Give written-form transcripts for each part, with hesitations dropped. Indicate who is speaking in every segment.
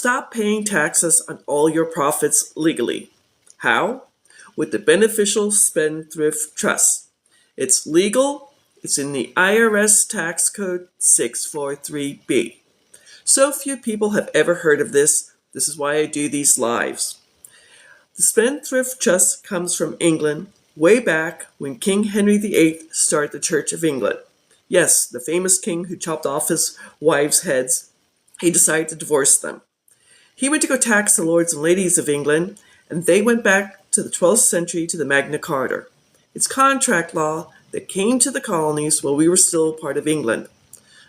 Speaker 1: Stop paying taxes on all your profits legally. How? With the Beneficial Spendthrift Trust. It's legal. It's in the IRS Tax Code 643B. So few people have ever heard of this. This is why I do these lives. The Spendthrift Trust comes from England way back when King Henry VIII started the Church of England. Yes, the famous king who chopped off his wives' heads. He decided to divorce them. He went to go tax the lords and ladies of England, and they went back to the 12th century to the Magna Carta. It's contract law that came to the colonies while we were still part of England.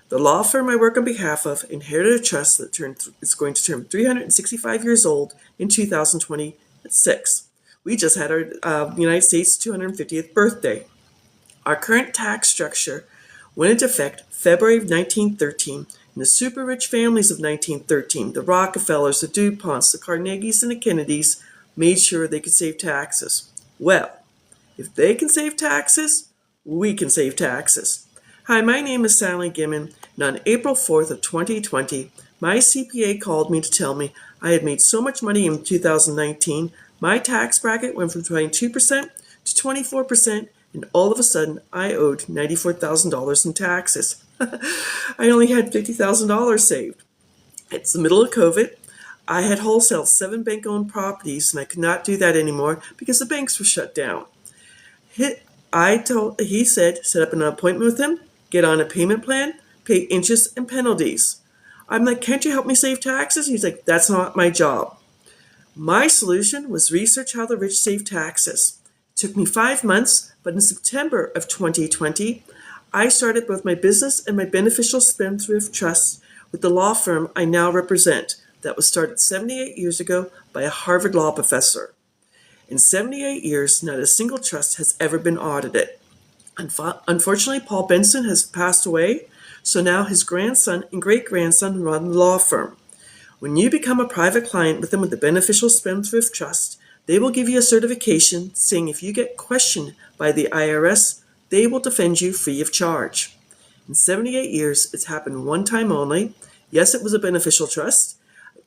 Speaker 1: The law firm I work on behalf of inherited a trust that is going to turn 365 years old in 2026. We just had our United States 250th birthday. Our current tax structure went into effect February of 1913, and the super rich families of 1913, the Rockefellers, the DuPonts, the Carnegies, and the Kennedys, made sure they could save taxes. Well, if they can save taxes, we can save taxes. Hi, my name is Sally Gimmon, and on April 4th of 2020, my CPA called me to tell me I had made so much money in 2019, my tax bracket went from 22% to 24%, and all of a sudden, I owed $94,000 in taxes. I only had $50,000 saved. It's the middle of COVID. I had wholesaled 7 bank-owned properties, and I could not do that anymore because the banks were shut down. He said, set up an appointment with him, get on a payment plan, pay interest and penalties. I'm like, can't you help me save taxes? He's like, that's not my job. My solution was research how the rich save taxes. It took me 5 months, but in September of 2020, I started both my business and my Beneficial Spendthrift Trust with the law firm I now represent that was started 78 years ago by a Harvard law professor. In 78 years, not a single trust has ever been audited. Unfortunately, Paul Benson has passed away, so now his grandson and great-grandson run the law firm. When you become a private client with them with the Beneficial Spendthrift Trust, they will give you a certification saying if you get questioned by the IRS, they will defend you free of charge. In 78 years, it's happened one time only. Yes, it was a beneficial trust.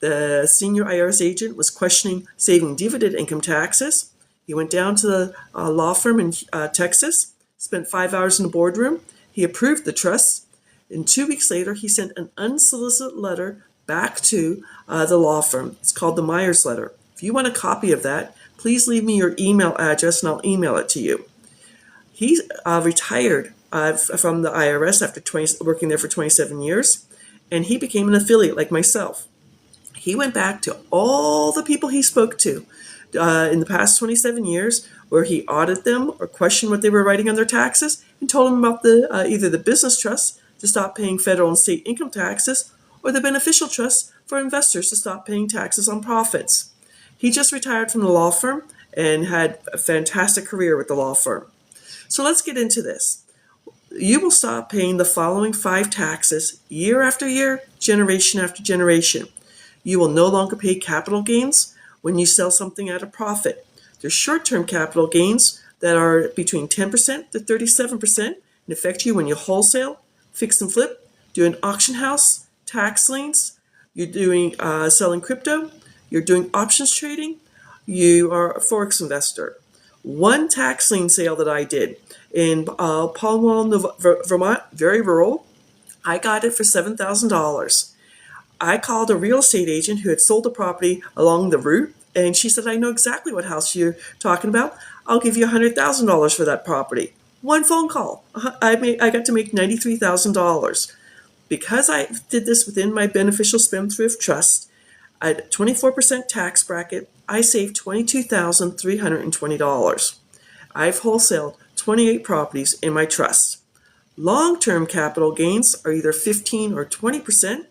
Speaker 1: The senior IRS agent was questioning saving dividend income taxes. He went down to the law firm in Texas, spent 5 hours in the boardroom. He approved the trust. And 2 weeks later, he sent an unsolicited letter back to the law firm. It's called the Myers letter. If you want a copy of that, please leave me your email address and I'll email it to you. He retired from the IRS after working there for 27 years, and he became an affiliate like myself. He went back to all the people he spoke to in the past 27 years where he audited them or questioned what they were writing on their taxes and told them about either the business trust to stop paying federal and state income taxes or the beneficial trust for investors to stop paying taxes on profits. He just retired from the law firm and had a fantastic career with the law firm. So let's get into this. You will stop paying the following 5 taxes year after year, generation after generation. You will no longer pay capital gains when you sell something at a profit. There's short-term capital gains that are between 10% to 37% and affect you when you wholesale, fix and flip, do an auction house, tax liens, you're doing selling crypto, you're doing options trading, you are a Forex investor. One tax lien sale that I did in Palmwell, Vermont, very rural, I got it for $7,000. I called a real estate agent who had sold the property along the route, and she said, I know exactly what house you're talking about. I'll give you $100,000 for that property. One phone call. I got to make $93,000. Because I did this within my Beneficial Spendthrift Trust, at 24% tax bracket, I saved $22,320. I've wholesaled 28 properties in my trust. Long-term capital gains are either 15 or 20%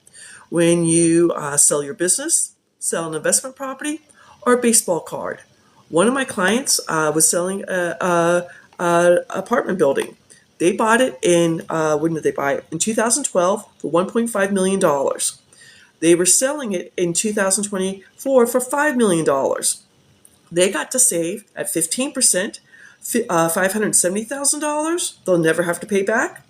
Speaker 1: when you sell your business, sell an investment property, or a baseball card. One of my clients was selling an apartment building. They bought it in, when did they buy it? In 2012 for $1.5 million. They were selling it in 2024 for $5 million. They got to save at 15%, $570,000 they'll never have to pay back.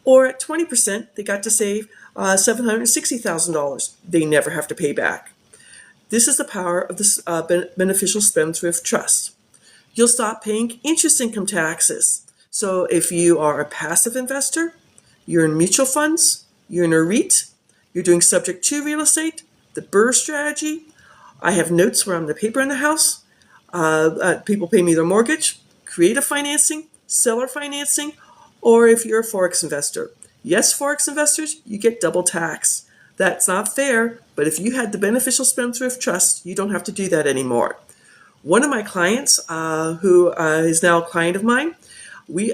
Speaker 1: Or at 20%, they got to save $760,000 they never have to pay back. This is the power of the Beneficial Spendthrift Trust. You'll stop paying interest income taxes. So if you are a passive investor, you're in mutual funds, you're in a REIT, you're doing subject to real estate, the BRRRR strategy. I have notes where I'm the paper in the house. People pay me their mortgage, creative financing, seller financing, or if you're a Forex investor. Yes, Forex investors, you get double tax. That's not fair, but if you had the Beneficial Spendthrift Trust, you don't have to do that anymore. One of my clients, who is now a client of mine,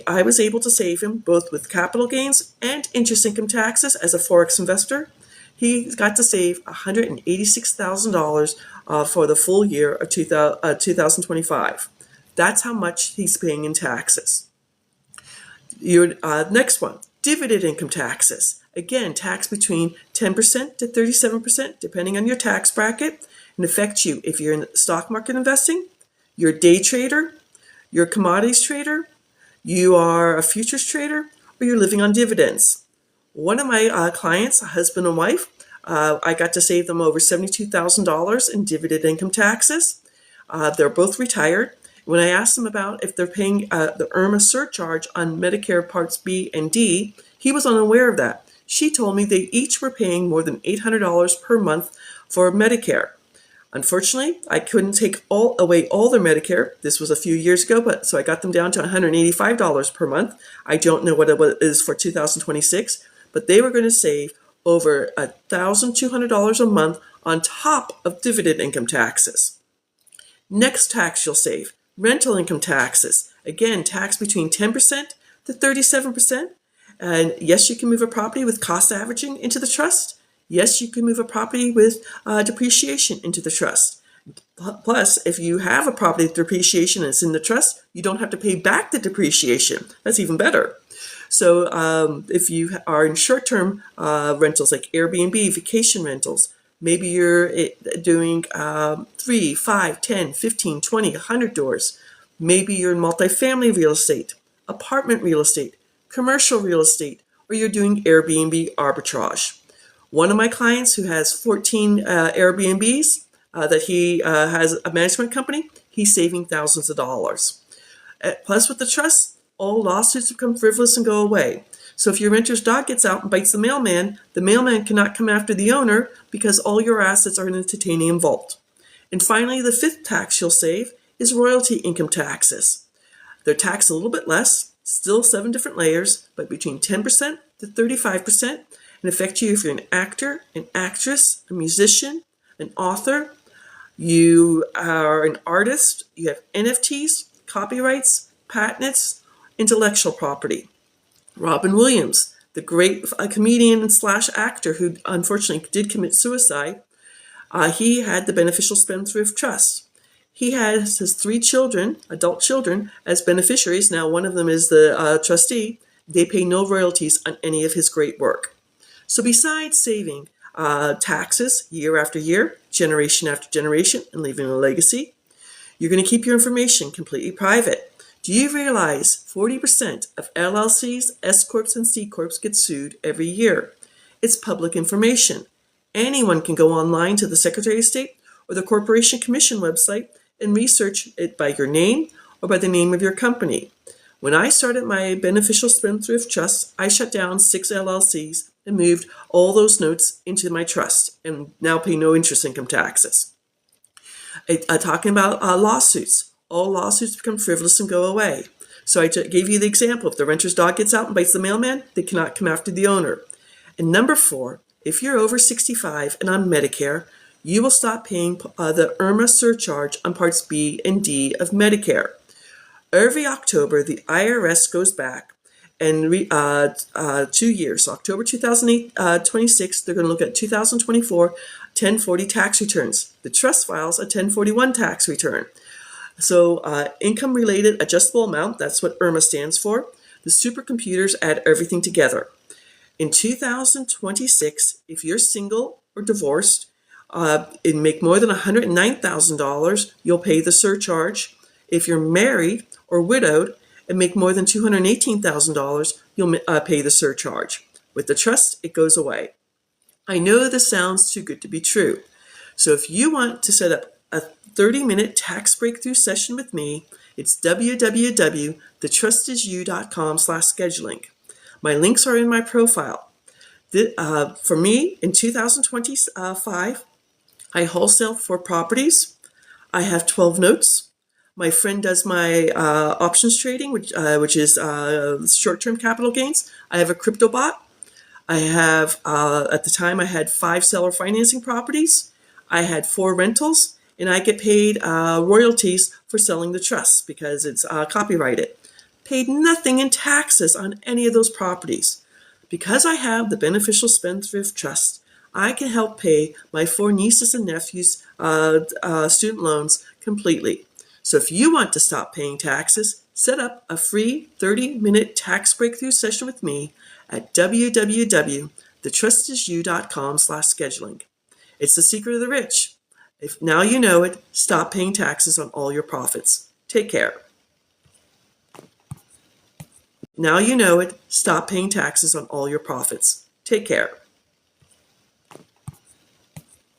Speaker 1: I was able to save him both with capital gains and interest income taxes as a Forex investor. He got to save $186,000 for the full year of 2025. That's how much he's paying in taxes. Your next one, dividend income taxes. Again, tax between 10% to 37%, depending on your tax bracket, and affects you if you're in stock market investing, you're a day trader, you're a commodities trader, you are a futures trader, or you're living on dividends. One of my clients, a husband and wife, I got to save them over $72,000 in dividend income taxes. They're both retired. When I asked them about if they're paying the IRMA surcharge on Medicare Parts B and D, he was unaware of that. She told me they each were paying more than $800 per month for Medicare. Unfortunately, I couldn't take away all their Medicare. This was a few years ago, so I got them down to $185 per month. I don't know what it is for 2026, but they were going to save over $1,200 a month on top of dividend income taxes. Next tax you'll save, rental income taxes. Again, tax between 10% to 37%. And yes, you can move a property with cost averaging into the trust. Yes, you can move a property with depreciation into the trust. Plus, if you have a property with depreciation and it's in the trust, you don't have to pay back the depreciation. That's even better. So if you are in short-term rentals like Airbnb, vacation rentals, maybe you're doing 3, 5, 10, 15, 20, 100 doors. Maybe you're in multifamily real estate, apartment real estate, commercial real estate, or you're doing Airbnb arbitrage. One of my clients who has 14 Airbnbs that he has a management company, he's saving thousands of dollars. Plus with the trust, all lawsuits become frivolous and go away. So if your renter's dog gets out and bites the mailman cannot come after the owner because all your assets are in a titanium vault. And finally, the fifth tax you'll save is royalty income taxes. They're taxed a little bit less, still 7 different layers, but between 10% to 35%, and affect you if you're an actor, an actress, a musician, an author, you are an artist, you have NFTs, copyrights, patents, intellectual property. Robin Williams, the great comedian / actor who unfortunately did commit suicide, he had the Beneficial Spendthrift Trust. He has his 3 children, adult children, as beneficiaries. Now one of them is the trustee. They pay no royalties on any of his great work. So besides saving taxes year after year, generation after generation, and leaving a legacy, you're going to keep your information completely private. Do you realize 40% of LLCs, S-Corps, and C-Corps get sued every year? It's public information. Anyone can go online to the Secretary of State or the Corporation Commission website and research it by your name or by the name of your company. When I started my Beneficial Spendthrift Trust, I shut down 6 LLCs and moved all those notes into my trust and now pay no interest income taxes. Talking about lawsuits. All lawsuits become frivolous and go away. So I gave you the example. If the renter's dog gets out and bites the mailman, they cannot come after the owner. And number 4, if you're over 65 and on Medicare, you will stop paying the IRMA surcharge on Parts B and D of Medicare. Every October, the IRS goes back and 2 years. So October 2026, they're going to look at 2024 1040 tax returns. The trust files a 1041 tax return. So income-related adjustable amount, that's what IRMA stands for. The supercomputers add everything together. In 2026, if you're single or divorced and make more than $109,000, you'll pay the surcharge. If you're married or widowed and make more than $218,000, you'll pay the surcharge. With the trust, it goes away. I know this sounds too good to be true. So if you want to set up a 30-minute tax breakthrough session with me, it's www.thetrustisyou.com/scheduling. My links are in my profile. For me, in 2025, I wholesale for properties. I have 12 notes. My friend does my options trading, which is short-term capital gains. I have a crypto bot. I have, at the time, I had 5 seller financing properties. I had 4 rentals, and I get paid royalties for selling the trust because it's copyrighted. Paid nothing in taxes on any of those properties. Because I have the Beneficial Spendthrift Trust, I can help pay my 4 nieces and nephews' student loans completely. So if you want to stop paying taxes, set up a free 30-minute tax breakthrough session with me at www.thetrustisyou.com/scheduling. It's the secret of the rich. If now you know it, stop paying taxes on all your profits. Take care. Now you know it, stop paying taxes on all your profits. Take care.